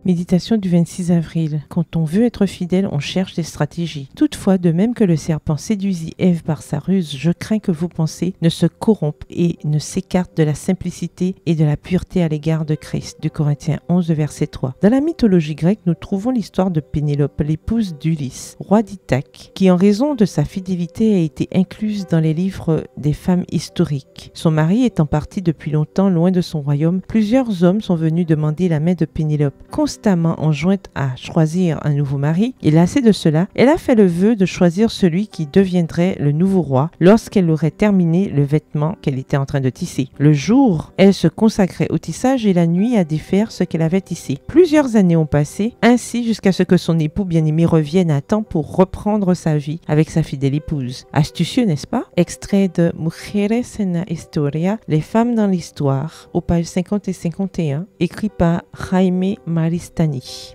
Méditation du 26 avril. Quand on veut être fidèle, on cherche des stratégies. Toutefois, de même que le serpent séduisit Ève par sa ruse, je crains que vos pensées ne se corrompent et ne s'écartent de la simplicité et de la pureté à l'égard de Christ. 2 Corinthiens 11, verset 3. Dans la mythologie grecque, nous trouvons l'histoire de Pénélope, l'épouse d'Ulysse, roi d'Ithaque, qui en raison de sa fidélité a été incluse dans les livres des femmes historiques. Son mari étant parti depuis longtemps loin de son royaume, plusieurs hommes sont venus demander la main de Pénélope. Constamment enjointe à choisir un nouveau mari, et lassée de cela, elle a fait le vœu de choisir celui qui deviendrait le nouveau roi lorsqu'elle aurait terminé le vêtement qu'elle était en train de tisser. Le jour, elle se consacrait au tissage et la nuit à défaire ce qu'elle avait tissé. Plusieurs années ont passé, ainsi jusqu'à ce que son époux bien-aimé revienne à temps pour reprendre sa vie avec sa fidèle épouse. Astucieux, n'est-ce pas? Extrait de Mujeres en la Historia, Les femmes dans l'histoire, aux pages 50 et 51, écrit par Jaime Maristani.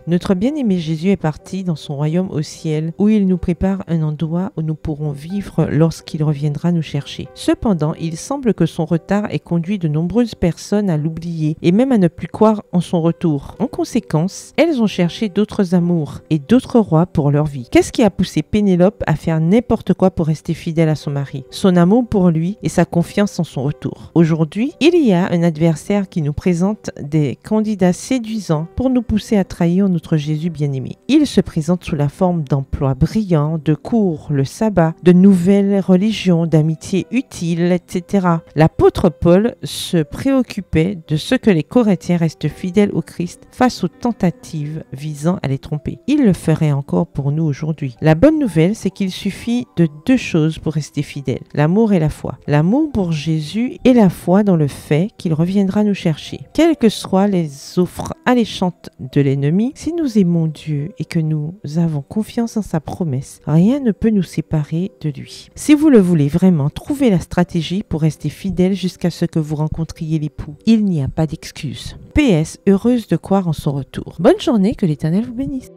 Notre bien-aimé Jésus est parti dans son royaume au ciel, où il nous prépare un endroit où nous pourrons vivre lorsqu'il reviendra nous chercher. Cependant, il semble que son retard ait conduit de nombreuses personnes à l'oublier et même à ne plus croire en son retour. En conséquence, elles ont cherché d'autres amours et d'autres rois pour leur vie. Qu'est-ce qui a poussé Pénélope à faire n'importe quoi pour rester fidèle à son mari? Son amour pour lui et sa confiance en son retour. Aujourd'hui, il y a un adversaire qui nous présente des candidats séduisants pour nous pousser à trahir notre Jésus bien-aimé. Il se présente sous la forme d'emplois brillants, de cours, le sabbat, de nouvelles religions, d'amitiés utiles, etc. L'apôtre Paul se préoccupait de ce que les Corinthiens restent fidèles au Christ face aux tentatives visant à les tromper. Il le ferait encore pour nous aujourd'hui. La bonne nouvelle, c'est qu'il suffit de deux choses pour rester fidèle: l'amour et la foi. L'amour pour Jésus et la foi dans le fait qu'il reviendra nous chercher. Quelles que soient les offres alléchantes de l'ennemi, si nous aimons Dieu et que nous avons confiance en sa promesse, rien ne peut nous séparer de lui. Si vous le voulez vraiment, trouvez la stratégie pour rester fidèle jusqu'à ce que vous rencontriez l'époux. Il n'y a pas d'excuse. PS, heureuse de croire en son retour. Bonne journée, que l'Éternel vous bénisse.